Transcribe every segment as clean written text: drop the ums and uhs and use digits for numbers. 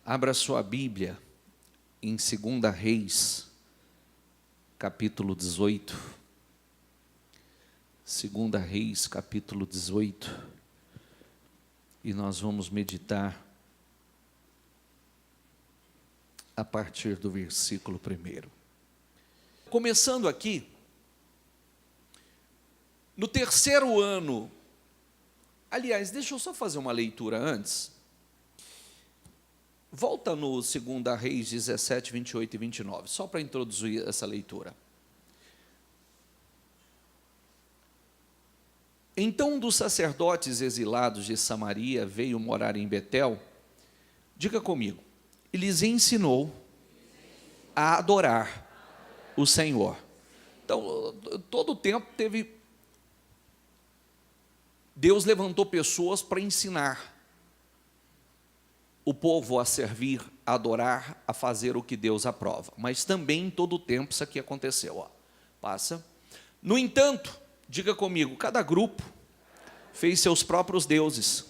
Abra sua Bíblia em 2 Reis, capítulo 18. 2 Reis, capítulo 18. E nós vamos meditar a partir do versículo 1. Começando aqui, no terceiro ano, aliás, deixa eu só fazer uma leitura antes. Volta no 2 Reis 17, 28 e 29, só para introduzir essa leitura. Então um dos sacerdotes exilados de Samaria veio morar em Betel, diga comigo, e lhes ensinou a adorar o Senhor. Então, todo o tempo Deus levantou pessoas para ensinar o povo a servir, a adorar, a fazer o que Deus aprova. Mas também em todo o tempo isso aqui aconteceu. Passa. No entanto, diga comigo, cada grupo fez seus próprios deuses.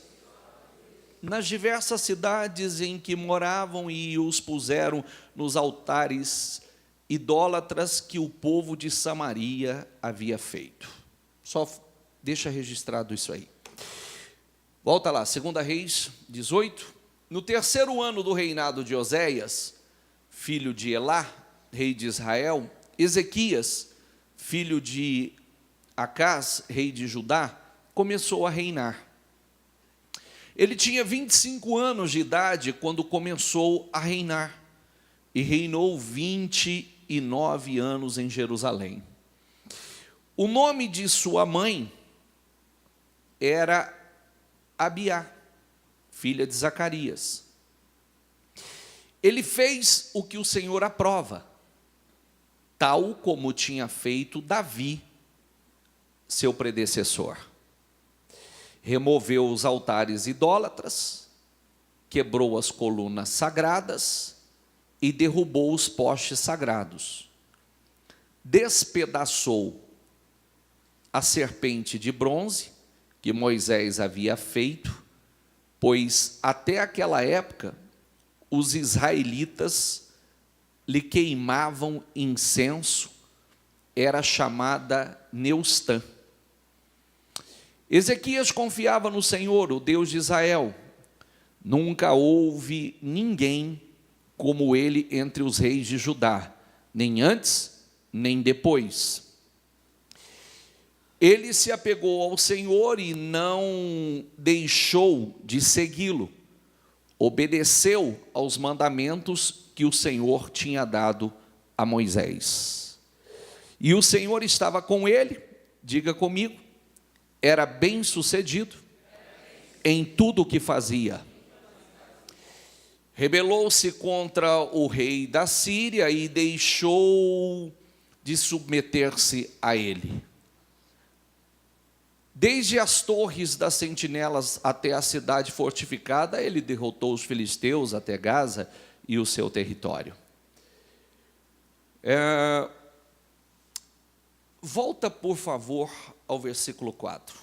Nas diversas cidades em que moravam e os puseram nos altares idólatras que o povo de Samaria havia feito. Só deixa registrado isso aí. Volta lá, 2 Reis 18. No terceiro ano do reinado de Oséias, filho de Elá, rei de Israel, Ezequias, filho de Acás, rei de Judá, começou a reinar. Ele tinha 25 anos de idade quando começou a reinar, e reinou 29 anos em Jerusalém. O nome de sua mãe era Abiá, filha de Zacarias. Ele fez o que o Senhor aprova, tal como tinha feito Davi, seu predecessor. Removeu os altares idólatras, quebrou as colunas sagradas e derrubou os postes sagrados. Despedaçou a serpente de bronze que Moisés havia feito, pois até aquela época os israelitas lhe queimavam incenso, era chamada Neustã. Ezequias confiava no Senhor, o Deus de Israel. Nunca houve ninguém como ele entre os reis de Judá, nem antes, nem depois. Ele se apegou ao Senhor e não deixou de segui-lo. Obedeceu aos mandamentos que o Senhor tinha dado a Moisés. E o Senhor estava com ele, diga comigo, era bem-sucedido em tudo o que fazia. Rebelou-se contra o rei da Síria e deixou de submeter-se a ele. Desde as torres das sentinelas até a cidade fortificada, ele derrotou os filisteus até Gaza e o seu território. Volta, por favor, ao versículo 4.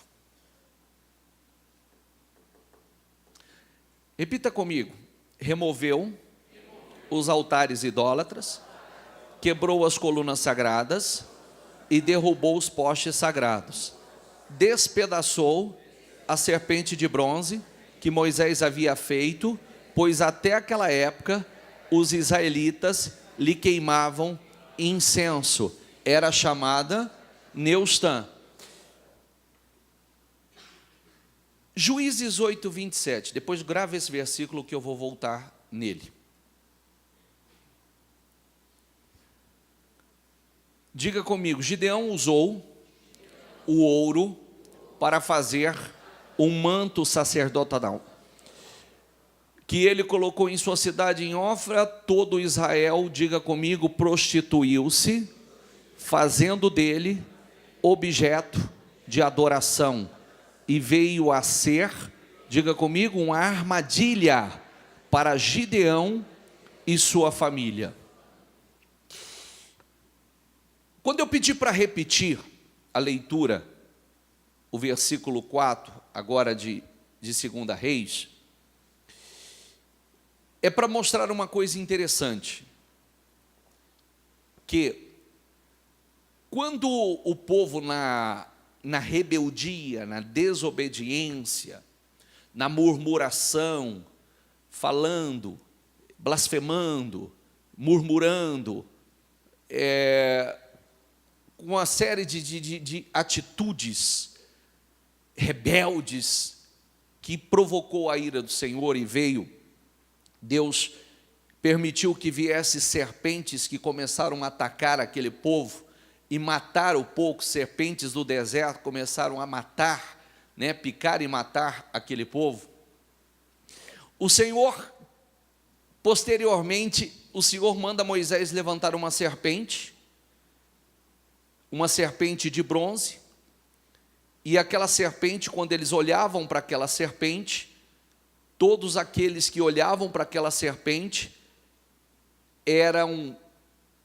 Repita comigo. Removeu os altares idólatras, quebrou as colunas sagradas e derrubou os postes sagrados. Despedaçou a serpente de bronze que Moisés havia feito, pois até aquela época os israelitas lhe queimavam incenso, era chamada Neustã. Juízes 8, 27, depois grava esse versículo que eu vou voltar nele. Diga comigo, Gideão usou o ouro para fazer um manto sacerdotal, que ele colocou em sua cidade em Ofra. Todo Israel, diga comigo, prostituiu-se, fazendo dele objeto de adoração, e veio a ser, diga comigo, uma armadilha para Gideão e sua família. Quando eu pedi para repetir a leitura, o versículo 4, agora de 2 Reis, é para mostrar uma coisa interessante, que quando o povo na rebeldia, na desobediência, na murmuração, falando, blasfemando, murmurando, com uma série de atitudes rebeldes que provocou a ira do Senhor e veio, Deus permitiu que viessem serpentes que começaram a atacar aquele povo e matar o povo. Serpentes do deserto começaram a matar, picar e matar aquele povo. O Senhor, posteriormente, o Senhor manda Moisés levantar uma serpente de bronze, e aquela serpente, quando eles olhavam para aquela serpente, todos aqueles que olhavam para aquela serpente eram,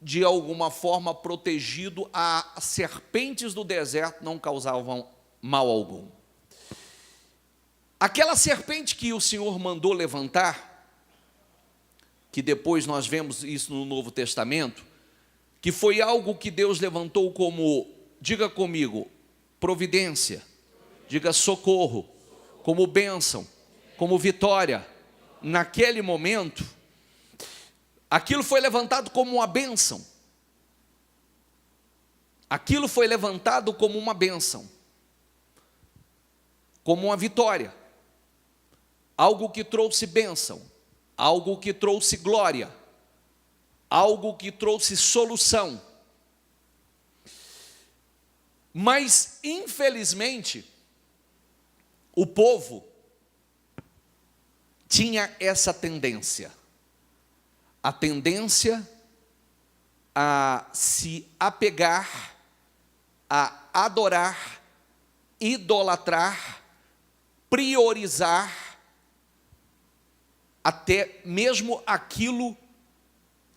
de alguma forma, protegidos. As serpentes do deserto não causavam mal algum. Aquela serpente que o Senhor mandou levantar, que depois nós vemos isso no Novo Testamento, que foi algo que Deus levantou como, diga comigo, providência, diga socorro, como bênção, como vitória. Naquele momento, aquilo foi levantado como uma bênção. Aquilo foi levantado como uma bênção, como uma vitória, algo que trouxe bênção, algo que trouxe glória, algo que trouxe solução. Mas, infelizmente, o povo tinha essa tendência, a tendência a se apegar, a adorar, idolatrar, priorizar, até mesmo aquilo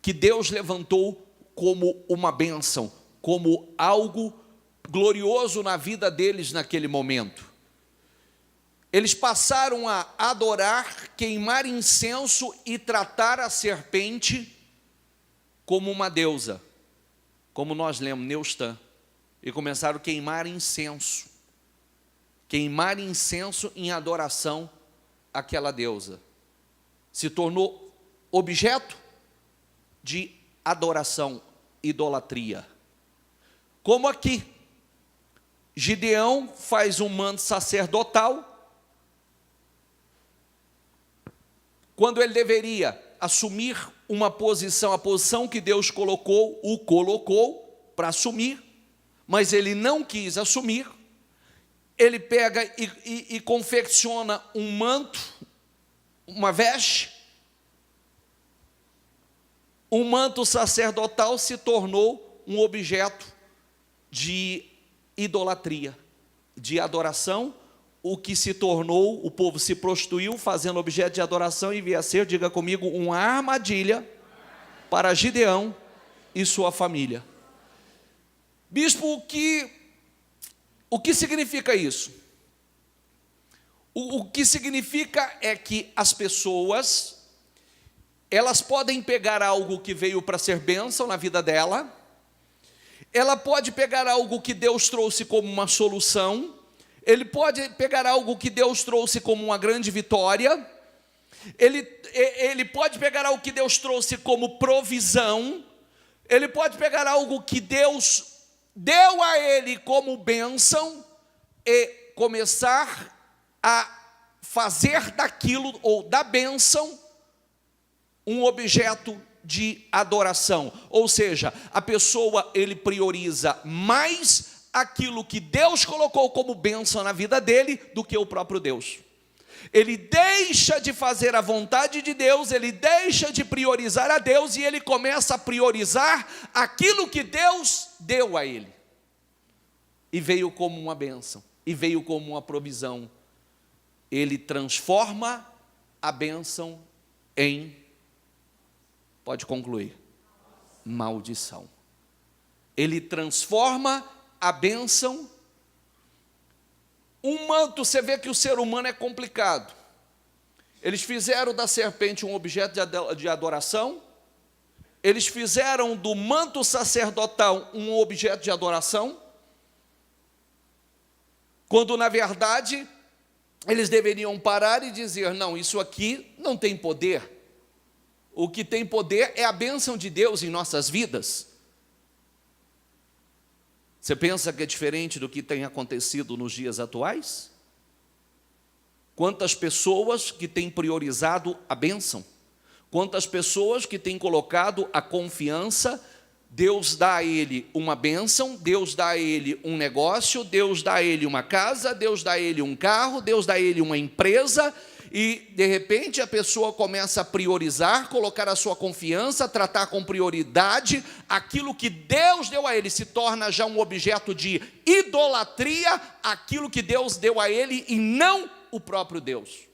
que Deus levantou como uma bênção, como algo glorioso na vida deles naquele momento. Eles passaram a adorar, queimar incenso e tratar a serpente como uma deusa, como nós lemos, Neustã, e começaram a queimar incenso em adoração àquela deusa. Se tornou objeto de adoração, idolatria. Como aqui, Gideão faz um manto sacerdotal, quando ele deveria assumir uma posição, a posição que Deus o colocou para assumir, mas ele não quis assumir. Ele pega e confecciona um manto, uma veste. Um manto sacerdotal se tornou um objeto de idolatria, de adoração. O que se tornou, o povo se prostituiu fazendo objeto de adoração e veio a ser, diga comigo, uma armadilha para Gideão e sua família. Bispo, o que significa isso? O que significa é que as pessoas, elas podem pegar algo que veio para ser bênção na vida dela, ela pode pegar algo que Deus trouxe como uma solução, ele pode pegar algo que Deus trouxe como uma grande vitória, ele pode pegar algo que Deus trouxe como provisão, ele pode pegar algo que Deus deu a ele como bênção e começar a fazer daquilo, ou da bênção, um objeto de adoração. Ou seja, a pessoa, ele prioriza mais aquilo que Deus colocou como bênção na vida dele do que o próprio Deus. Ele deixa de fazer a vontade de Deus, ele deixa de priorizar a Deus e ele começa a priorizar aquilo que Deus deu a ele. E veio como uma bênção, e veio como uma provisão. Ele transforma a bênção em, pode concluir, maldição. Ele transforma a bênção. Um manto, você vê que o ser humano é complicado. Eles fizeram da serpente um objeto de adoração, eles fizeram do manto sacerdotal um objeto de adoração, quando na verdade eles deveriam parar e dizer: não, isso aqui não tem poder. O que tem poder é a bênção de Deus em nossas vidas. Você pensa que é diferente do que tem acontecido nos dias atuais? Quantas pessoas que têm priorizado a bênção, quantas pessoas que têm colocado a confiança. Deus dá a ele uma bênção, Deus dá a ele um negócio, Deus dá a ele uma casa, Deus dá a ele um carro, Deus dá a ele uma empresa, e de repente a pessoa começa a priorizar, colocar a sua confiança, tratar com prioridade aquilo que Deus deu a ele, se torna já um objeto de idolatria, aquilo que Deus deu a ele e não o próprio Deus.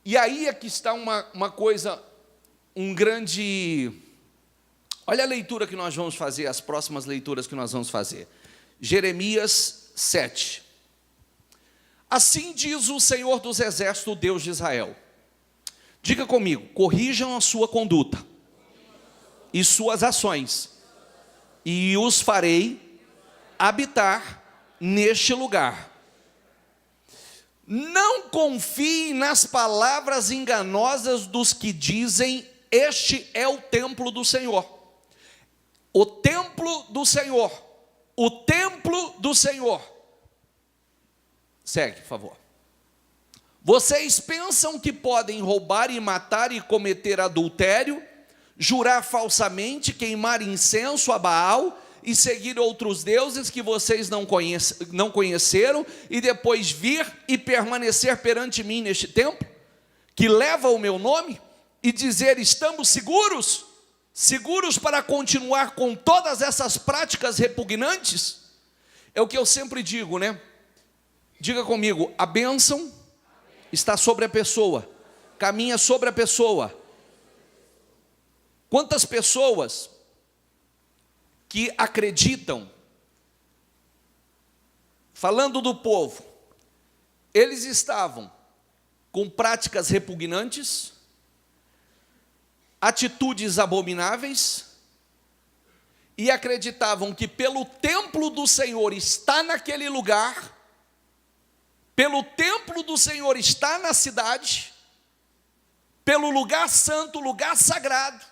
E aí é que está uma coisa, um grande... Olha a leitura que nós vamos fazer, as próximas leituras que nós vamos fazer. Jeremias 7. Assim diz o Senhor dos Exércitos, o Deus de Israel. Diga comigo: corrijam a sua conduta e suas ações, e os farei habitar neste lugar. Não confie nas palavras enganosas dos que dizem: este é o templo do Senhor. O templo do Senhor. O templo do Senhor. Segue, por favor. Vocês pensam que podem roubar e matar e cometer adultério, jurar falsamente, queimar incenso a Baal e seguir outros deuses que vocês não conheceram, e depois vir e permanecer perante mim neste templo, que leva o meu nome, e dizer: estamos seguros? Seguros para continuar com todas essas práticas repugnantes? É o que eu sempre digo, né? Diga comigo: a bênção está sobre a pessoa, caminha sobre a pessoa. Quantas pessoas que acreditam, falando do povo, eles estavam com práticas repugnantes, atitudes abomináveis, e acreditavam que pelo templo do Senhor está naquele lugar, pelo templo do Senhor está na cidade, pelo lugar santo, lugar sagrado,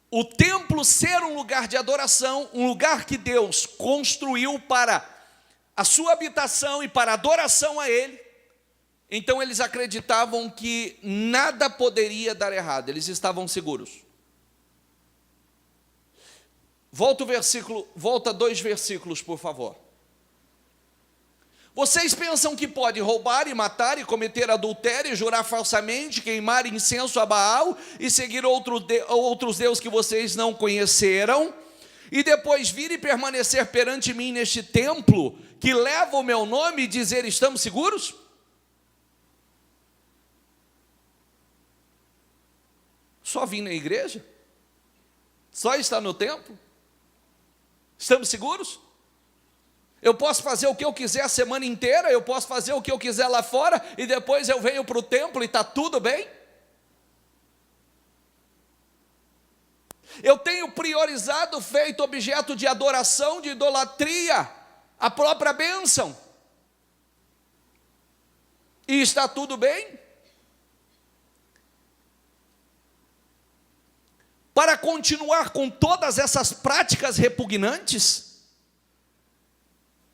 o templo ser um lugar de adoração, um lugar que Deus construiu para a sua habitação e para a adoração a Ele. Então eles acreditavam que nada poderia dar errado, eles estavam seguros. Volta 2 versículos, por favor. Vocês pensam que pode roubar e matar e cometer adultério, jurar falsamente, queimar incenso a Baal e seguir outros deuses que vocês não conheceram, e depois vir e permanecer perante mim neste templo, que leva o meu nome, e dizer: estamos seguros? Só vim na igreja? Só estar no templo? Estamos seguros? Eu posso fazer o que eu quiser a semana inteira, eu posso fazer o que eu quiser lá fora, e depois eu venho para o templo e está tudo bem? Eu tenho priorizado, feito objeto de adoração, de idolatria, a própria bênção, e está tudo bem? Para continuar com todas essas práticas repugnantes,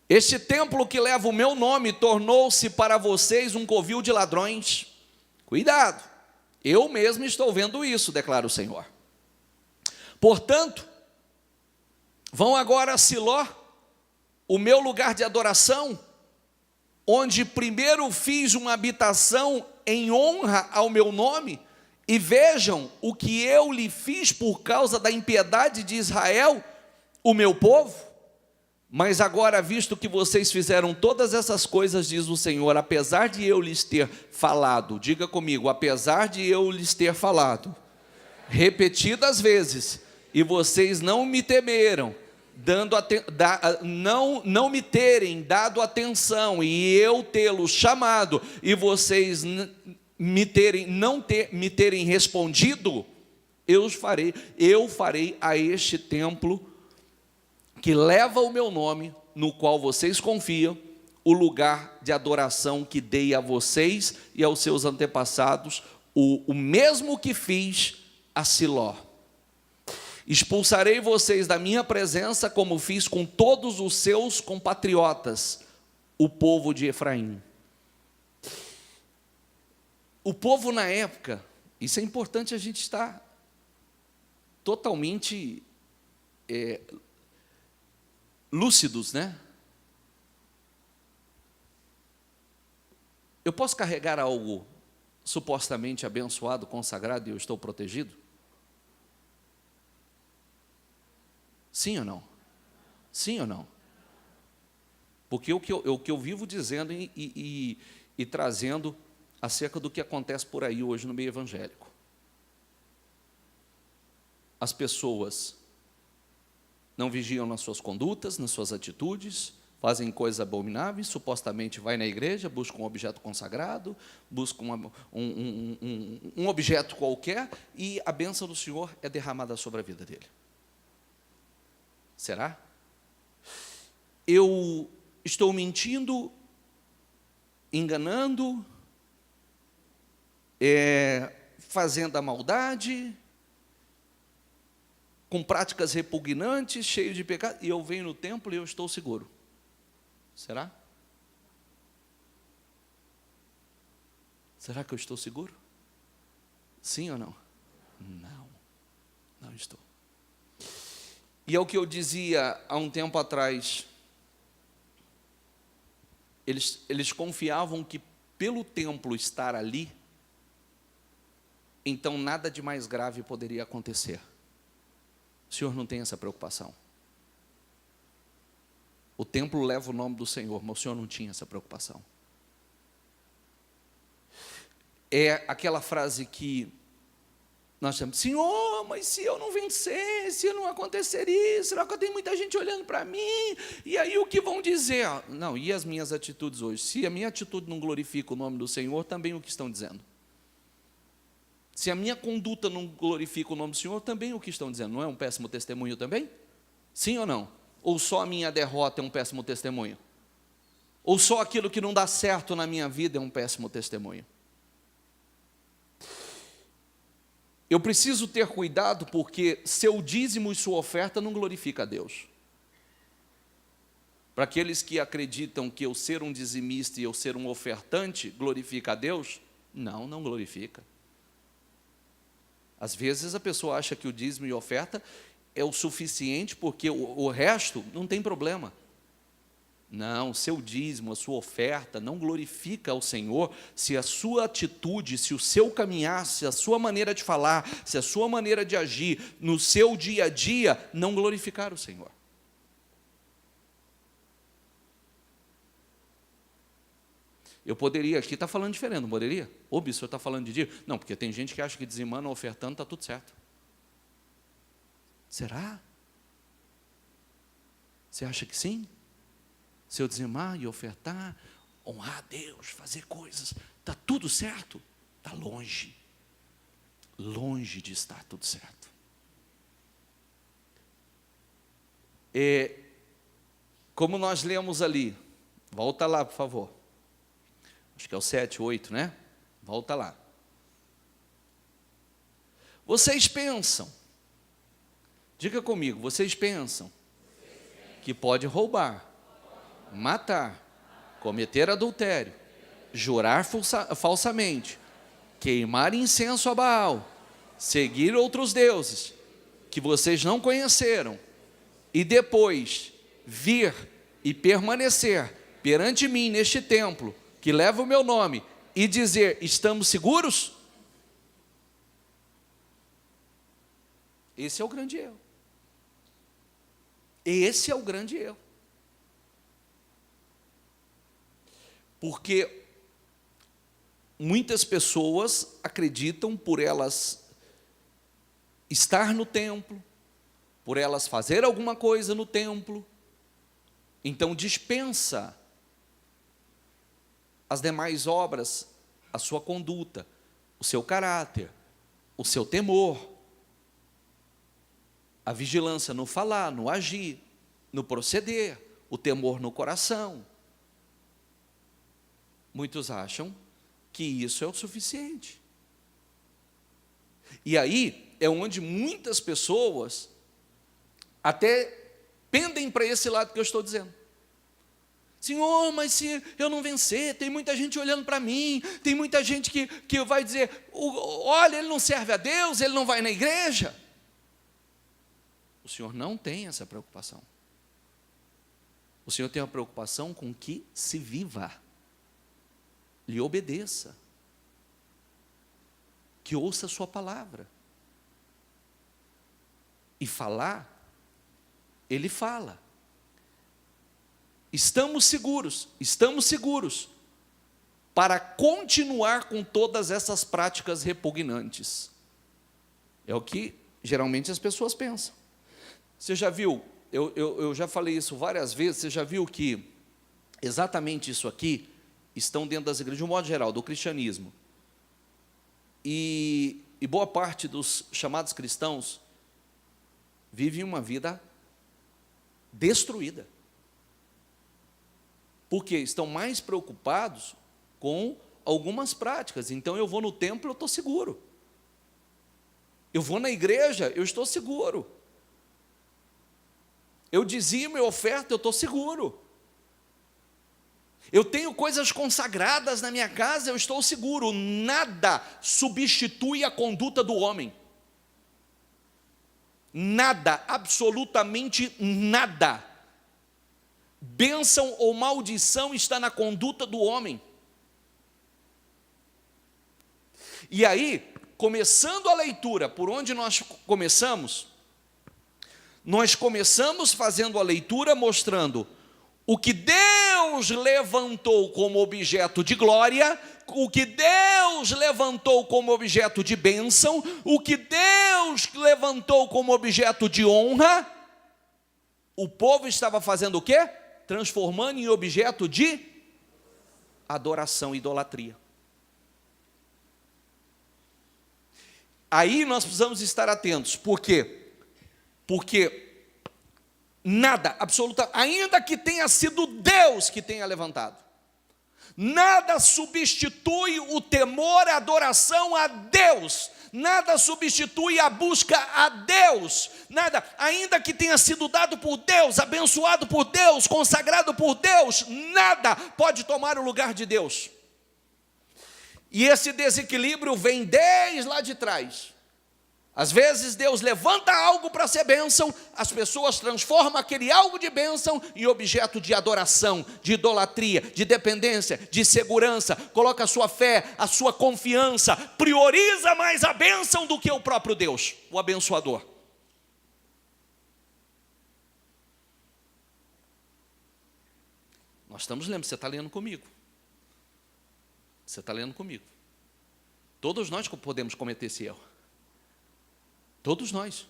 este templo que leva o meu nome tornou-se para vocês um covil de ladrões. Cuidado, eu mesmo estou vendo isso, declara o Senhor. Portanto, vão agora a Siló, o meu lugar de adoração, onde primeiro fiz uma habitação em honra ao meu nome, e vejam o que eu lhe fiz por causa da impiedade de Israel, o meu povo. Mas agora, visto que vocês fizeram todas essas coisas, diz o Senhor, apesar de eu lhes ter falado, diga comigo, apesar de eu lhes ter falado, repetidas vezes, e vocês não me temeram, não me terem dado atenção e eu tê-los chamado e vocês me terem respondido, eu farei a este templo que leva o meu nome, no qual vocês confiam, o lugar de adoração que dei a vocês e aos seus antepassados, o mesmo que fiz a Siló. Expulsarei vocês da minha presença, como fiz com todos os seus compatriotas, o povo de Efraim. O povo na época, isso é importante a gente estar totalmente lúcidos, né? Eu posso carregar algo supostamente abençoado, consagrado, e eu estou protegido? Sim ou não? Sim ou não? Porque o que eu vivo dizendo e trazendo acerca do que acontece por aí hoje no meio evangélico. As pessoas não vigiam nas suas condutas, nas suas atitudes, fazem coisas abomináveis, supostamente vai na igreja, busca um objeto consagrado, busca um objeto qualquer, e a bênção do Senhor é derramada sobre a vida dele. Será? Eu estou mentindo, enganando, fazendo a maldade, com práticas repugnantes, cheio de pecado, e eu venho no templo e eu estou seguro. Será? Será que eu estou seguro? Sim ou não? Não, não estou. E é o que eu dizia há um tempo atrás. Eles confiavam que pelo templo estar ali, então nada de mais grave poderia acontecer. O Senhor não tem essa preocupação. O templo leva o nome do Senhor, mas o Senhor não tinha essa preocupação. É aquela frase que nós chamamos: Senhor, mas se eu não vencer, se não acontecer isso, será que tem muita gente olhando para mim? E aí o que vão dizer? Não, e as minhas atitudes hoje? Se a minha atitude não glorifica o nome do Senhor, também o que estão dizendo? Se a minha conduta não glorifica o nome do Senhor, também o que estão dizendo? Não é um péssimo testemunho também? Sim ou não? Ou só a minha derrota é um péssimo testemunho? Ou só aquilo que não dá certo na minha vida é um péssimo testemunho? Eu preciso ter cuidado, porque seu dízimo e sua oferta não glorifica a Deus. Para aqueles que acreditam que eu ser um dizimista e eu ser um ofertante glorifica a Deus, não glorifica. Às vezes a pessoa acha que o dízimo e a oferta é o suficiente, porque o resto não tem problema. Não, seu dízimo, a sua oferta não glorifica ao Senhor se a sua atitude, se o seu caminhar, se a sua maneira de falar, se a sua maneira de agir no seu dia a dia não glorificar o Senhor. Eu poderia aqui estar falando diferente, não poderia? Ô, o senhor está falando de dízimo? Não, porque tem gente que acha que dizimando ou ofertando está tudo certo. Será? Você acha que sim? Se eu dizimar e ofertar, honrar a Deus, fazer coisas, está tudo certo? Está longe. Longe de estar tudo certo. Como nós lemos ali, volta lá, por favor. Acho que é o 7, 8, né? Volta lá. Vocês pensam, diga comigo, vocês pensam que pode roubar, matar, cometer adultério, jurar falsamente, queimar incenso a Baal, seguir outros deuses que vocês não conheceram e depois vir e permanecer perante mim neste templo que leva o meu nome e dizer: estamos seguros? Esse é o grande erro. Esse é o grande erro. Porque muitas pessoas acreditam, por elas estar no templo, por elas fazer alguma coisa no templo, então dispensa as demais obras, a sua conduta, o seu caráter, o seu temor, a vigilância no falar, no agir, no proceder, o temor no coração. Muitos acham que isso é o suficiente. E aí é onde muitas pessoas até pendem para esse lado que eu estou dizendo. Senhor, mas se eu não vencer, tem muita gente olhando para mim, tem muita gente que vai dizer, olha, ele não serve a Deus, ele não vai na igreja. O Senhor não tem essa preocupação. O Senhor tem uma preocupação com que se viva, lhe obedeça, que ouça a sua palavra. E falar, ele fala. Estamos seguros para continuar com todas essas práticas repugnantes. É o que geralmente as pessoas pensam. Você já viu, eu já falei isso várias vezes, você já viu que exatamente isso aqui estão dentro das igrejas, de um modo geral, do cristianismo. E boa parte dos chamados cristãos vivem uma vida destruída. Porque estão mais preocupados com algumas práticas. Então, eu vou no templo, eu estou seguro. Eu vou na igreja, eu estou seguro. Eu dizimo e oferto, eu estou seguro. Eu tenho coisas consagradas na minha casa, eu estou seguro. Nada substitui a conduta do homem. Nada, absolutamente nada. Bênção ou maldição está na conduta do homem. E aí, começando a leitura, por onde nós começamos fazendo a leitura mostrando o que Deus levantou como objeto de glória, o que Deus levantou como objeto de bênção, o que Deus levantou como objeto de honra. O povo estava fazendo o quê? Transformando em objeto de adoração, idolatria. Aí nós precisamos estar atentos. Por quê? Porque nada, ainda que tenha sido Deus que tenha levantado, nada substitui o temor, a adoração a Deus, nada substitui a busca a Deus, nada, ainda que tenha sido dado por Deus, abençoado por Deus, consagrado por Deus, nada pode tomar o lugar de Deus. E esse desequilíbrio vem desde lá de trás. Às vezes Deus levanta algo para ser bênção, as pessoas transformam aquele algo de bênção em objeto de adoração, de idolatria, de dependência, de segurança, coloca a sua fé, a sua confiança, prioriza mais a bênção do que o próprio Deus, o abençoador. Nós estamos lendo, você está lendo comigo. Você está lendo comigo. Todos nós podemos cometer esse erro. Todos nós.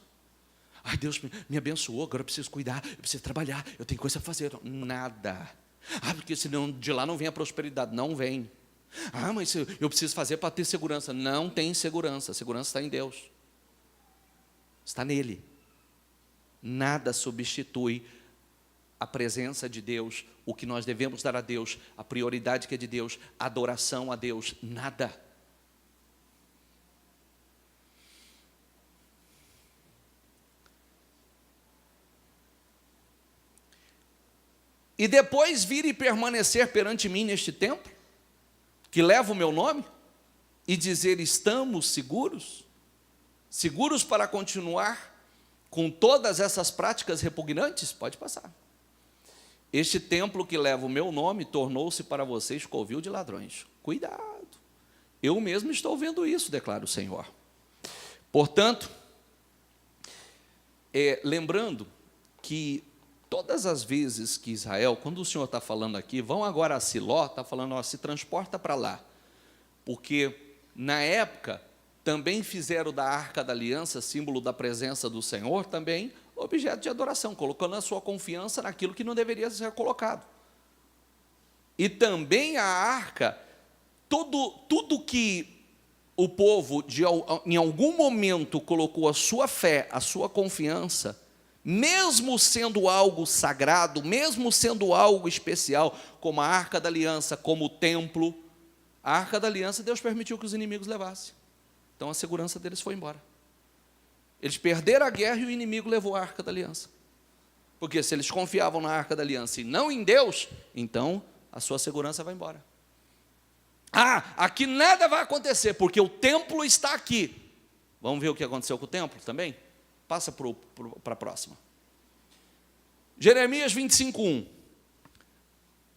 Ai, Deus me abençoou, agora eu preciso cuidar, eu preciso trabalhar, eu tenho coisa a fazer. Nada. Ah, porque senão de lá não vem a prosperidade. Não vem. Ah, mas eu preciso fazer para ter segurança. Não tem segurança. A segurança está em Deus. Está nele. Nada substitui a presença de Deus, o que nós devemos dar a Deus, a prioridade que é de Deus, a adoração a Deus. Nada. E depois vir e permanecer perante mim neste templo, que leva o meu nome, e dizer, estamos seguros? Seguros para continuar com todas essas práticas repugnantes? Pode passar. Este templo que leva o meu nome tornou-se para vocês covil de ladrões. Cuidado. Eu mesmo estou vendo isso, declara o Senhor. Portanto, lembrando que todas as vezes que Israel, quando o Senhor está falando aqui, vão agora a Siló, está falando, ó, se transporta para lá. Porque na época, também fizeram da Arca da Aliança, símbolo da presença do Senhor, também objeto de adoração, colocando a sua confiança naquilo que não deveria ser colocado. E também a arca, tudo que o povo, em algum momento, colocou a sua fé, a sua confiança, mesmo sendo algo sagrado, mesmo sendo algo especial, como a Arca da Aliança, como o templo, a Arca da Aliança, Deus permitiu que os inimigos levassem. Então a segurança deles foi embora. Eles perderam a guerra e o inimigo levou a Arca da Aliança. Porque se eles confiavam na Arca da Aliança e não em Deus, então a sua segurança vai embora. Aqui nada vai acontecer, porque o templo está aqui. Vamos ver o que aconteceu com o templo também? Passa para a próxima. Jeremias 25:1.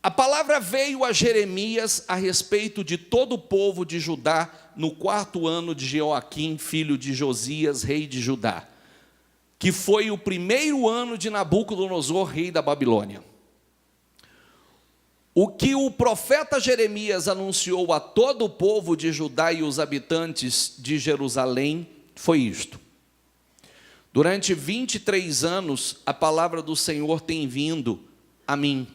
A palavra veio a Jeremias a respeito de todo o povo de Judá no 4º ano de Jeoaquim, filho de Josias, rei de Judá, que foi o 1º ano de Nabucodonosor, rei da Babilônia. O que o profeta Jeremias anunciou a todo o povo de Judá e os habitantes de Jerusalém foi isto: durante 23 anos a palavra do Senhor tem vindo a mim,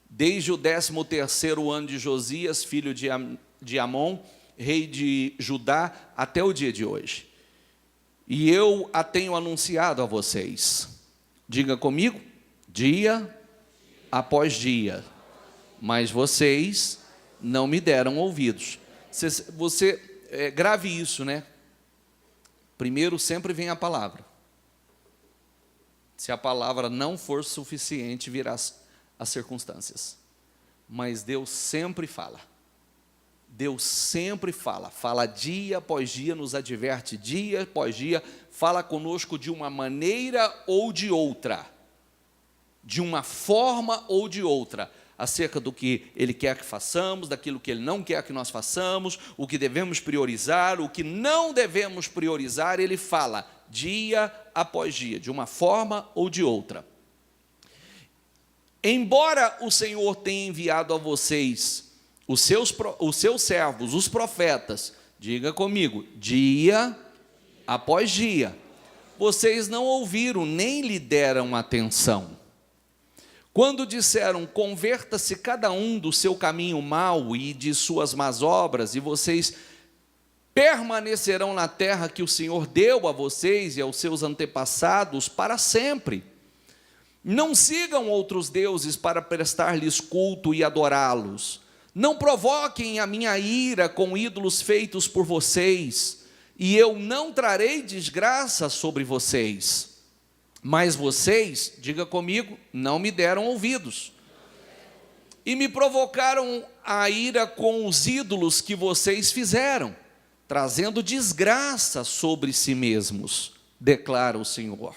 desde o 13º ano de Josias, filho de Amon, rei de Judá, até o dia de hoje. E eu a tenho anunciado a vocês. Diga comigo: dia após dia. Mas vocês não me deram ouvidos. Você grave isso, né? Primeiro sempre vem a palavra. Se a palavra não for suficiente, virá as circunstâncias. Mas Deus sempre fala. Deus sempre fala. Fala dia após dia, nos adverte dia após dia. Fala conosco de uma maneira ou de outra. De uma forma ou de outra. Acerca do que Ele quer que façamos, daquilo que Ele não quer que nós façamos, o que devemos priorizar, o que não devemos priorizar, Ele fala dia após dia, de uma forma ou de outra. Embora o Senhor tenha enviado a vocês os seus servos, os profetas, diga comigo, dia após dia, vocês não ouviram nem lhe deram atenção. Quando disseram, converta-se cada um do seu caminho mau e de suas más obras, e vocês permanecerão na terra que o Senhor deu a vocês e aos seus antepassados para sempre. Não sigam outros deuses para prestar-lhes culto e adorá-los. Não provoquem a minha ira com ídolos feitos por vocês, e eu não trarei desgraça sobre vocês. Mas vocês, diga comigo, não me deram ouvidos. E me provocaram a ira com os ídolos que vocês fizeram, trazendo desgraça sobre si mesmos, declara o Senhor.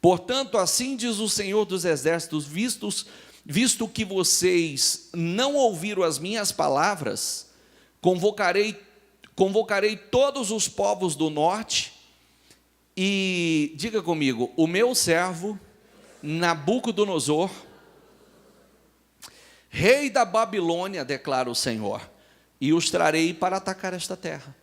Portanto, assim diz o Senhor dos Exércitos, visto que vocês não ouviram as minhas palavras, convocarei todos os povos do norte, e diga comigo, o meu servo Nabucodonosor, rei da Babilônia, declara o Senhor, e os trarei para atacar esta terra,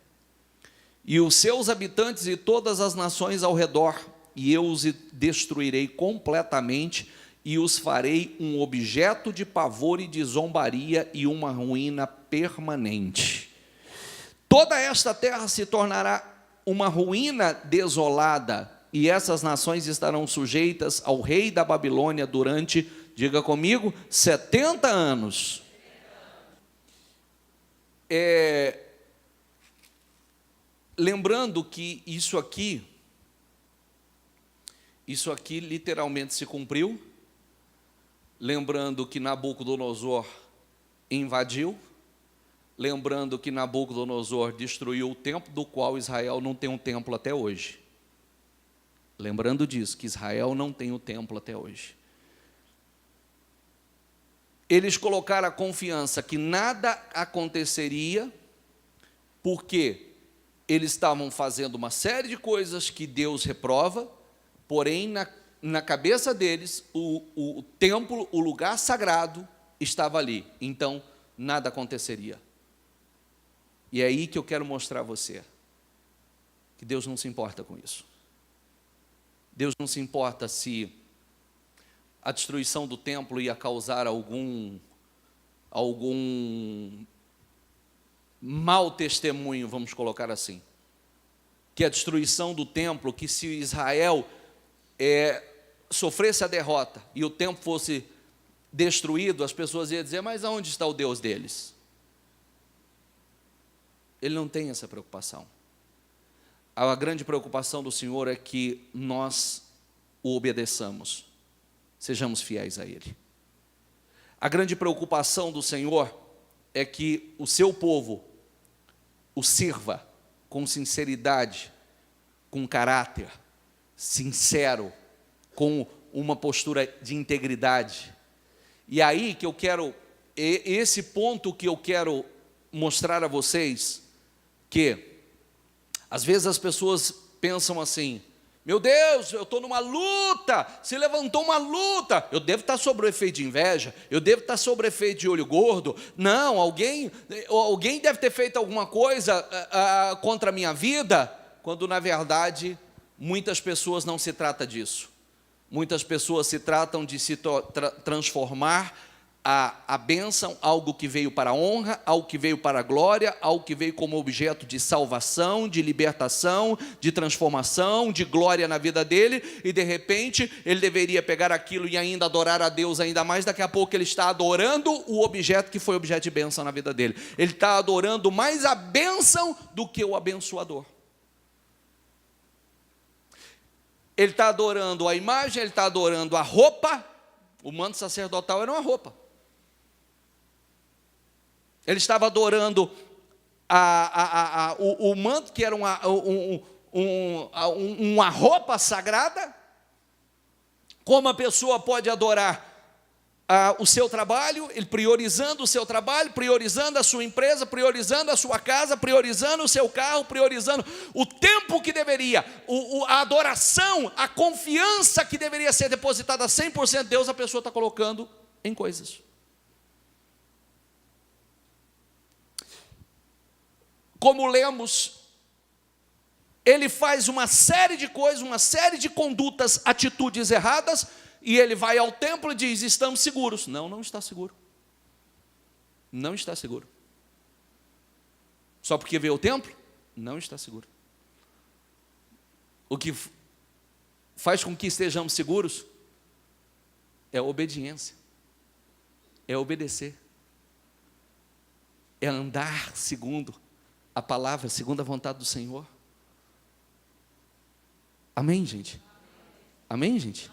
e os seus habitantes e todas as nações ao redor, e eu os destruirei completamente, e os farei um objeto de pavor e de zombaria, e uma ruína permanente. Toda esta terra se tornará uma ruína desolada, e essas nações estarão sujeitas ao rei da Babilônia durante, diga comigo, 70 anos. Lembrando que isso aqui literalmente se cumpriu, lembrando que Nabucodonosor invadiu, lembrando que Nabucodonosor destruiu o templo, do qual Israel não tem um templo até hoje. Lembrando disso, que Israel não tem o templo até hoje. Eles colocaram a confiança que nada aconteceria, porque eles estavam fazendo uma série de coisas que Deus reprova, porém na cabeça deles o templo, o lugar sagrado, estava ali, então nada aconteceria. E é aí que eu quero mostrar a você que Deus não se importa com isso. Deus não se importa se a destruição do templo ia causar algum mau testemunho, vamos colocar assim. Que a destruição do templo, que se Israel sofresse a derrota e o templo fosse destruído, as pessoas iam dizer, mas aonde está o Deus deles? Ele não tem essa preocupação. A grande preocupação do Senhor é que nós o obedeçamos, sejamos fiéis a Ele. A grande preocupação do Senhor é que o seu povo o sirva com sinceridade, com caráter sincero, com uma postura de integridade. E aí que eu quero, esse ponto que eu quero mostrar a vocês, que às vezes as pessoas pensam assim, meu Deus, eu estou numa luta, se levantou uma luta, eu devo estar sob o efeito de inveja, eu devo estar sob o efeito de olho gordo, não, alguém deve ter feito alguma coisa contra a minha vida, quando na verdade muitas pessoas não se trata disso. Muitas pessoas se tratam de se transformar a bênção, algo que veio para a honra, algo que veio para a glória, algo que veio como objeto de salvação, de libertação, de transformação, de glória na vida dele, e de repente ele deveria pegar aquilo e ainda adorar a Deus ainda mais. Daqui a pouco ele está adorando o objeto que foi objeto de bênção na vida dele. Ele está adorando mais a bênção do que o abençoador. Ele está adorando a imagem, ele está adorando a roupa. O manto sacerdotal era uma roupa. Ele estava adorando o manto, que era uma roupa sagrada. Como a pessoa pode adorar o seu trabalho, ele priorizando o seu trabalho, priorizando a sua empresa, priorizando a sua casa, priorizando o seu carro, priorizando o tempo que deveria, a adoração, a confiança que deveria ser depositada 100% em Deus, a pessoa está colocando em coisas. Como lemos, ele faz uma série de coisas, uma série de condutas, atitudes erradas, e ele vai ao templo e diz, estamos seguros. Não, não está seguro. Não está seguro. Só porque veio ao templo? Não está seguro. O que faz com que estejamos seguros é a obediência, é obedecer, é andar segundo a palavra, segundo a vontade do Senhor. Amém, gente? Amém, gente?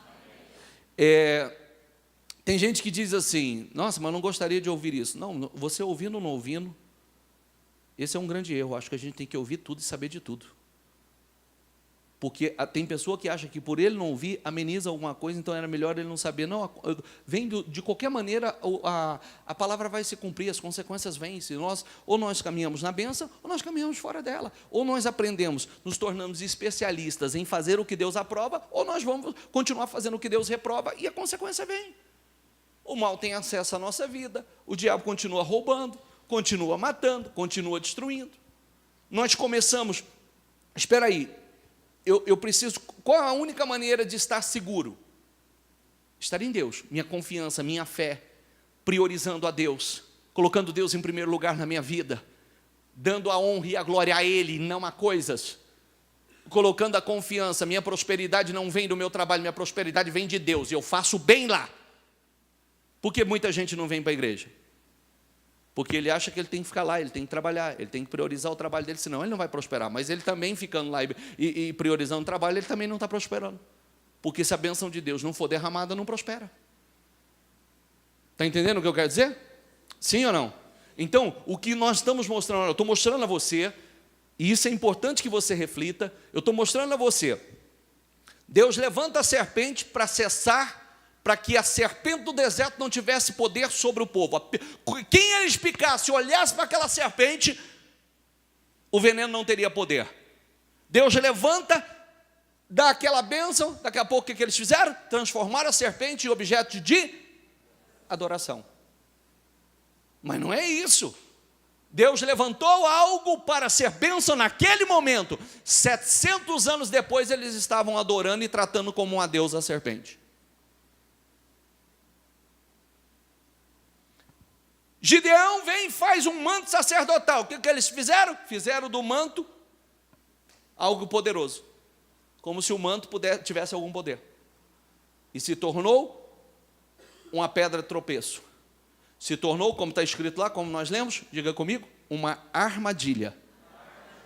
Tem gente que diz assim, nossa, mas não gostaria de ouvir isso. Não, você ouvindo ou não ouvindo, esse é um grande erro. Acho que a gente tem que ouvir tudo e saber de tudo. Porque tem pessoa que acha que por ele não ouvir, ameniza alguma coisa, então era melhor ele não saber. Não, vem de qualquer maneira, a palavra vai se cumprir, as consequências vêm. Se ou nós caminhamos na bênção, ou nós caminhamos fora dela. Ou nós aprendemos, nos tornamos especialistas em fazer o que Deus aprova, ou nós vamos continuar fazendo o que Deus reprova, e a consequência vem. O mal tem acesso à nossa vida, o diabo continua roubando, continua matando, continua destruindo. Nós começamos, espera aí, eu preciso, qual a única maneira de estar seguro? Estar em Deus, minha confiança, minha fé, priorizando a Deus, colocando Deus em primeiro lugar na minha vida, dando a honra e a glória a Ele, não a coisas, colocando a confiança, minha prosperidade não vem do meu trabalho, minha prosperidade vem de Deus, e eu faço bem lá. Por que muita gente não vem para a igreja? Porque ele acha que ele tem que ficar lá, ele tem que trabalhar, ele tem que priorizar o trabalho dele, senão ele não vai prosperar. Mas ele também ficando lá e priorizando o trabalho, ele também não está prosperando. Porque se a bênção de Deus não for derramada, não prospera. Está entendendo o que eu quero dizer? Sim ou não? Então, o que nós estamos mostrando, eu estou mostrando a você, e isso é importante que você reflita, eu estou mostrando a você, Deus levanta a serpente para cessar, para que a serpente do deserto não tivesse poder sobre o povo. Quem eles picasse, olhasse para aquela serpente, o veneno não teria poder. Deus levanta, dá aquela bênção, daqui a pouco o que eles fizeram? Transformaram a serpente em objeto de adoração. Mas não é isso. Deus levantou algo para ser bênção naquele momento. 700 anos depois, eles estavam adorando e tratando como uma deusa a serpente. Gideão vem e faz um manto sacerdotal. O que eles fizeram? Fizeram do manto algo poderoso. Como se o manto tivesse algum poder. E se tornou uma pedra de tropeço. Se tornou, como está escrito lá, como nós lemos, diga comigo, uma armadilha.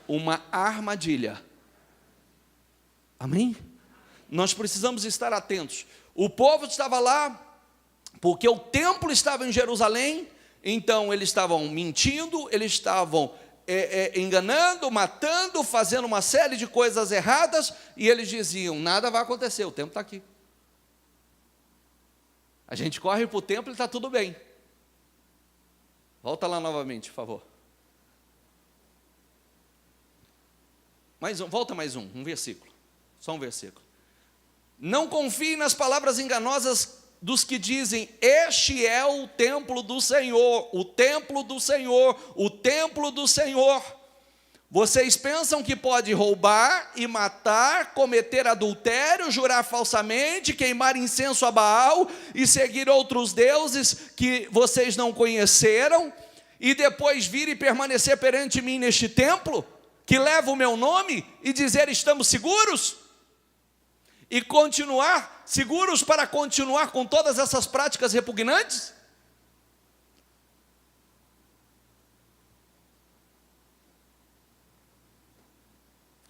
Uma armadilha. Amém? Nós precisamos estar atentos. O povo estava lá, porque o templo estava em Jerusalém, então eles estavam mentindo, eles estavam enganando, matando, fazendo uma série de coisas erradas, e eles diziam, nada vai acontecer, o templo está aqui. A gente corre para o templo e está tudo bem. Volta lá novamente, por favor. Volta mais um versículo. Só um versículo. Não confie nas palavras enganosas dos que dizem, este é o templo do Senhor, o templo do Senhor, o templo do Senhor. Vocês pensam que pode roubar e matar, cometer adultério, jurar falsamente, queimar incenso a Baal e seguir outros deuses que vocês não conheceram, e depois vir e permanecer perante mim neste templo, que leva o meu nome, e dizer estamos seguros? E continuar seguros para continuar com todas essas práticas repugnantes?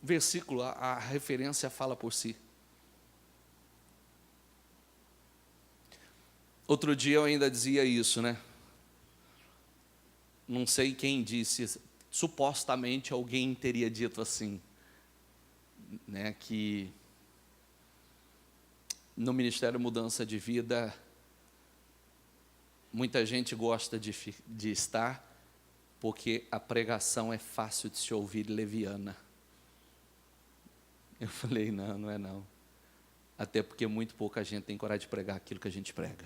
Versículo, a referência fala por si. Outro dia eu ainda dizia isso, né? Não sei quem disse, supostamente alguém teria dito assim, né, que no Ministério Mudança de Vida, muita gente gosta de estar, porque a pregação é fácil de se ouvir leviana. Eu falei, não é não. Até porque muito pouca gente tem coragem de pregar aquilo que a gente prega.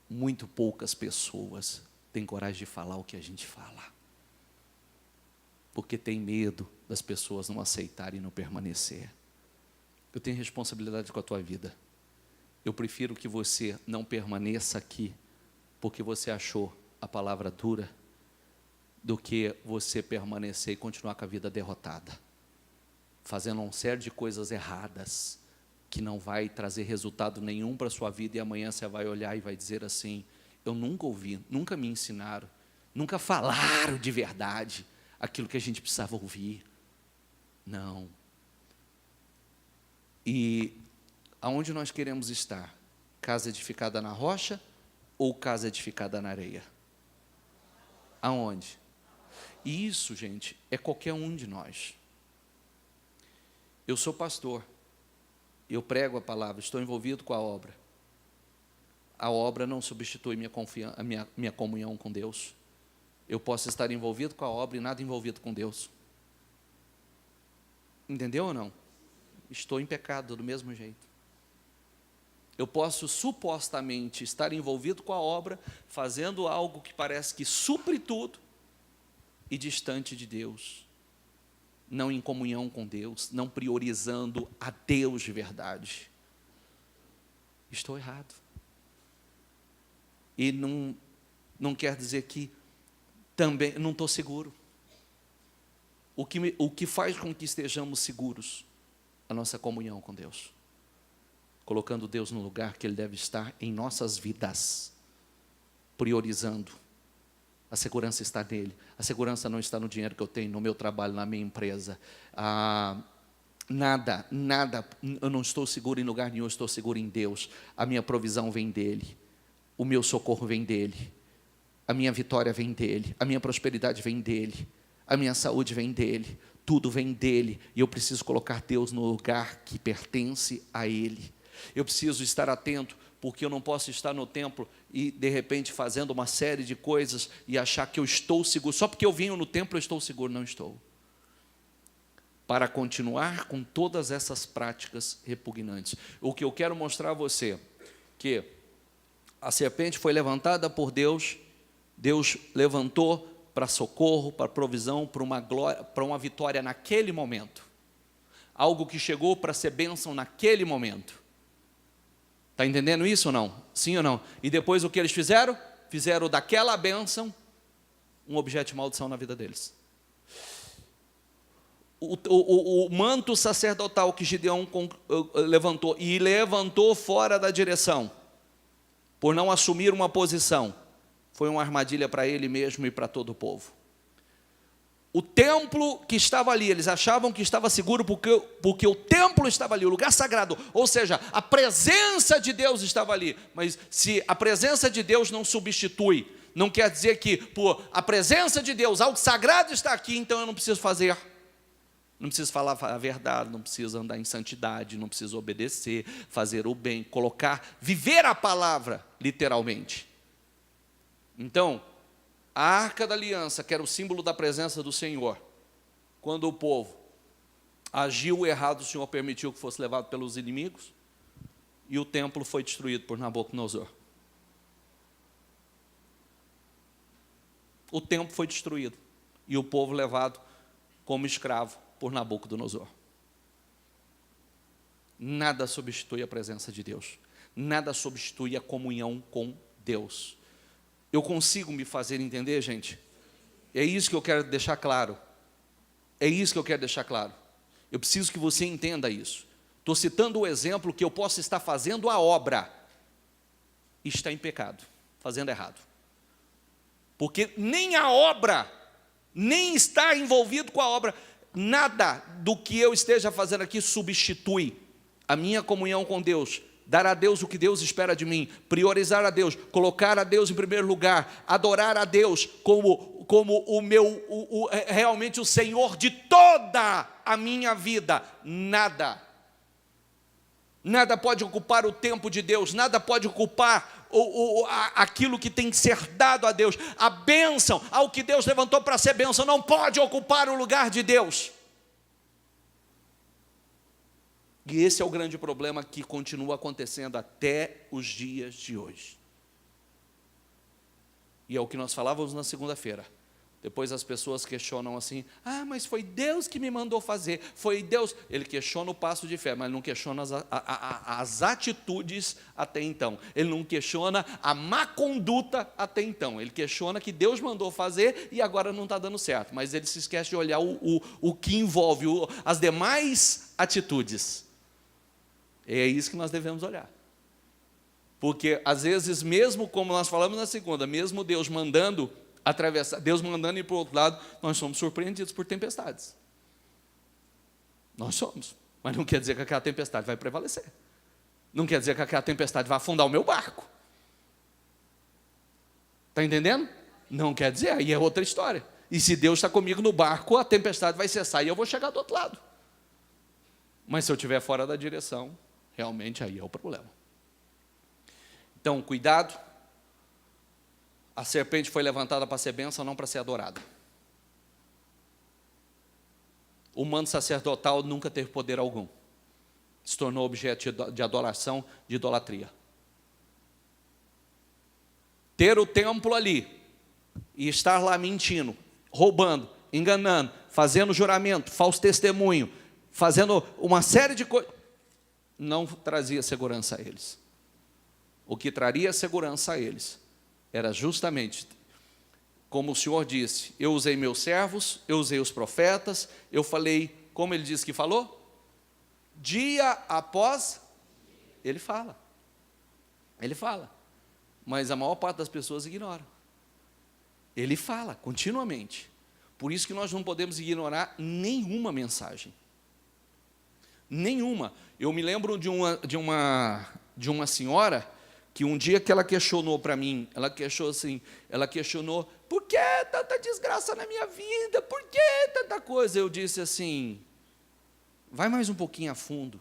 Muito poucas pessoas têm coragem de falar o que a gente fala. Porque tem medo das pessoas não aceitarem e não permanecer. Eu tenho responsabilidade com a tua vida. Eu prefiro que você não permaneça aqui, porque você achou a palavra dura, do que você permanecer e continuar com a vida derrotada, fazendo uma série de coisas erradas, que não vai trazer resultado nenhum para a sua vida, e amanhã você vai olhar e vai dizer assim, eu nunca ouvi, nunca me ensinaram, nunca falaram de verdade aquilo que a gente precisava ouvir. Não. E aonde nós queremos estar? Casa edificada na rocha ou casa edificada na areia? Aonde? E isso, gente, é qualquer um de nós. Eu sou pastor, eu prego a palavra, estou envolvido com a obra. A obra não substitui minha comunhão com Deus. Eu posso estar envolvido com a obra e nada envolvido com Deus. Entendeu ou não? Estou em pecado do mesmo jeito. Eu posso supostamente estar envolvido com a obra, fazendo algo que parece que supre tudo, e distante de Deus, não em comunhão com Deus, não priorizando a Deus de verdade. Estou errado. E não quer dizer que também não estou seguro. O que faz com que estejamos seguros? A nossa comunhão com Deus. Colocando Deus no lugar que Ele deve estar em nossas vidas. Priorizando. A segurança está nele. A segurança não está no dinheiro que eu tenho, no meu trabalho, na minha empresa. Nada, eu não estou seguro em lugar nenhum, eu estou seguro em Deus. A minha provisão vem dEle. O meu socorro vem dEle. A minha vitória vem dEle. A minha prosperidade vem dEle. A minha saúde vem dEle. Tudo vem dEle. E eu preciso colocar Deus no lugar que pertence a Ele. Eu preciso estar atento, porque eu não posso estar no templo e de repente fazendo uma série de coisas e achar que eu estou seguro. Só porque eu venho no templo eu estou seguro. Não estou. Para continuar com todas essas práticas repugnantes. O que eu quero mostrar a você, que a serpente foi levantada por Deus Deus levantou para socorro, para provisão, para uma glória, para uma vitória naquele momento. Algo que chegou para ser bênção naquele momento. Está entendendo isso ou não? Sim ou não? E depois o que eles fizeram? Fizeram daquela bênção um objeto de maldição na vida deles. O manto sacerdotal que Gideão levantou, e levantou fora da direção, por não assumir uma posição, foi uma armadilha para ele mesmo e para todo o povo. O templo que estava ali, eles achavam que estava seguro porque o templo estava ali, o lugar sagrado, ou seja, a presença de Deus estava ali. Mas se a presença de Deus não substitui, não quer dizer que por a presença de Deus, algo sagrado está aqui, então eu não preciso fazer, não preciso falar a verdade, não preciso andar em santidade, não preciso obedecer, fazer o bem, colocar, viver a palavra, literalmente. Então, a Arca da Aliança, que era o símbolo da presença do Senhor, quando o povo agiu errado, o Senhor permitiu que fosse levado pelos inimigos, e o templo foi destruído por Nabucodonosor. O templo foi destruído, e o povo levado como escravo por Nabucodonosor. Nada substitui a presença de Deus, nada substitui a comunhão com Deus. Eu consigo me fazer entender, gente? É isso que eu quero deixar claro. É isso que eu quero deixar claro. Eu preciso que você entenda isso. Estou citando o exemplo que eu posso estar fazendo a obra e está em pecado, fazendo errado. Porque nem a obra, nem estar envolvido com a obra, nada do que eu esteja fazendo aqui substitui a minha comunhão com Deus. Dar a Deus o que Deus espera de mim, priorizar a Deus, colocar a Deus em primeiro lugar, adorar a Deus como realmente o Senhor de toda a minha vida. Nada pode ocupar o tempo de Deus, nada pode ocupar aquilo que tem que ser dado a Deus. A bênção, ao que Deus levantou para ser bênção, não pode ocupar o lugar de Deus. E esse é o grande problema que continua acontecendo até os dias de hoje. E é o que nós falávamos na segunda-feira. Depois as pessoas questionam assim, mas foi Deus que me mandou fazer, foi Deus. Ele questiona o passo de fé, mas não questiona as atitudes até então. Ele não questiona a má conduta até então. Ele questiona que Deus mandou fazer e agora não está dando certo. Mas ele se esquece de olhar o que envolve as demais atitudes. É isso que nós devemos olhar. Porque, às vezes, mesmo como nós falamos na segunda, mesmo Deus mandando atravessar, Deus mandando ir para o outro lado, nós somos surpreendidos por tempestades. Nós somos. Mas não quer dizer que aquela tempestade vai prevalecer. Não quer dizer que aquela tempestade vai afundar o meu barco. Está entendendo? Não quer dizer, aí é outra história. E se Deus está comigo no barco, a tempestade vai cessar e eu vou chegar do outro lado. Mas se eu estiver fora da direção, realmente aí é o problema. Então, cuidado. A serpente foi levantada para ser bênção, não para ser adorada. O manto sacerdotal nunca teve poder algum. Se tornou objeto de adoração, de idolatria. Ter o templo ali e estar lá mentindo, roubando, enganando, fazendo juramento, falso testemunho, fazendo uma série de coisas, não trazia segurança a eles. O que traria segurança a eles era justamente, como o Senhor disse, eu usei meus servos, eu usei os profetas, eu falei, como ele disse que falou? Dia após, ele fala, mas a maior parte das pessoas ignora. Ele fala continuamente, por isso que nós não podemos ignorar nenhuma mensagem. Nenhuma. Eu me lembro de uma senhora que um dia que ela questionou para mim, ela questionou, por que tanta desgraça na minha vida? Por que tanta coisa? Eu disse assim, vai mais um pouquinho a fundo.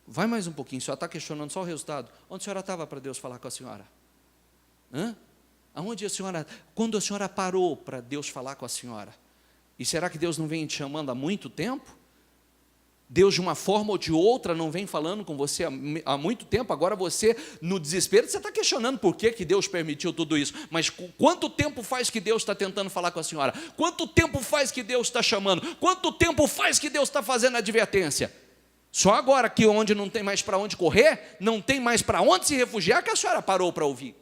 Vai mais um pouquinho, a senhora está questionando só o resultado. Onde a senhora estava para Deus falar com a senhora? Aonde a senhora, quando a senhora parou para Deus falar com a senhora? E será que Deus não vem te chamando há muito tempo? Deus, de uma forma ou de outra, não vem falando com você há muito tempo. Agora você, no desespero, você está questionando por que Deus permitiu tudo isso. Mas quanto tempo faz que Deus está tentando falar com a senhora? Quanto tempo faz que Deus está chamando? Quanto tempo faz que Deus está fazendo advertência? Só agora que onde não tem mais para onde correr, não tem mais para onde se refugiar, que a senhora parou para ouvir.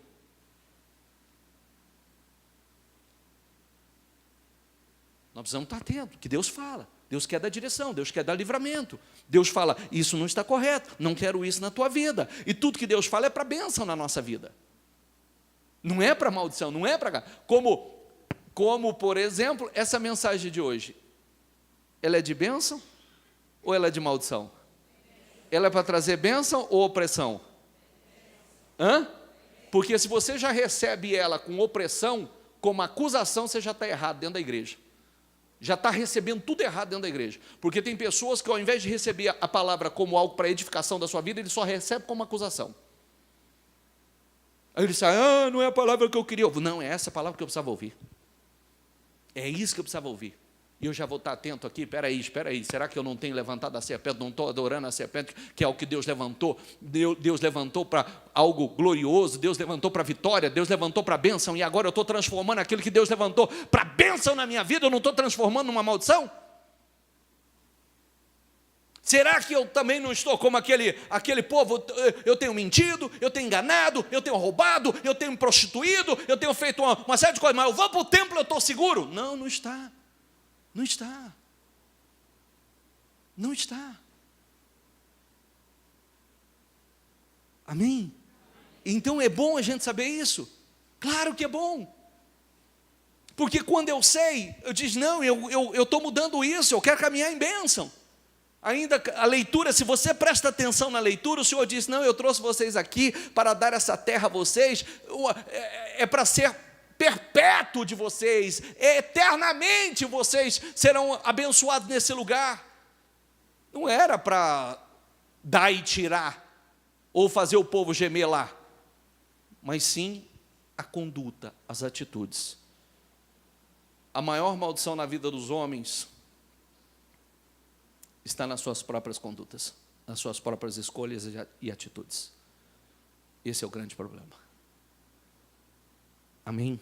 Nós precisamos estar atentos, que Deus fala. Deus quer dar direção, Deus quer dar livramento. Deus fala, isso não está correto, não quero isso na tua vida. E tudo que Deus fala é para bênção na nossa vida. Não é para maldição, não é para cá. Como, por exemplo, essa mensagem de hoje. Ela é de bênção ou ela é de maldição? Ela é para trazer bênção ou opressão? Porque se você já recebe ela com opressão, como acusação, você já está errado dentro da igreja. Já está recebendo tudo errado dentro da igreja. Porque tem pessoas que, ao invés de receber a palavra como algo para edificação da sua vida, ele só recebe como acusação. Aí ele diz, não é a palavra que eu queria ouvir. Não, é essa a palavra que eu precisava ouvir. É isso que eu precisava ouvir. E eu já vou estar atento aqui, espera aí, será que eu não tenho levantado a serpente, não estou adorando a serpente, que é o que Deus levantou? Deus levantou para algo glorioso, Deus levantou para vitória, Deus levantou para bênção, e agora eu estou transformando aquilo que Deus levantou para bênção na minha vida, eu não estou transformando numa maldição? Será que eu também não estou como aquele povo? Eu tenho mentido, eu tenho enganado, eu tenho roubado, eu tenho me prostituído, eu tenho feito uma série de coisas, mas eu vou para o templo, eu estou seguro? Não, não está. Não está. Não está. Amém? Então é bom a gente saber isso. Claro que é bom. Porque quando eu sei, eu digo, não, eu estou mudando isso, eu quero caminhar em bênção. Ainda a leitura, se você presta atenção na leitura, o Senhor diz, não, eu trouxe vocês aqui para dar essa terra a vocês, é para ser perpétuo de vocês, eternamente vocês serão abençoados nesse lugar. Não era para dar e tirar, ou fazer o povo gemer lá, mas sim a conduta, as atitudes. A maior maldição na vida dos homens está nas suas próprias condutas, nas suas próprias escolhas e atitudes. Esse é o grande problema. Amém?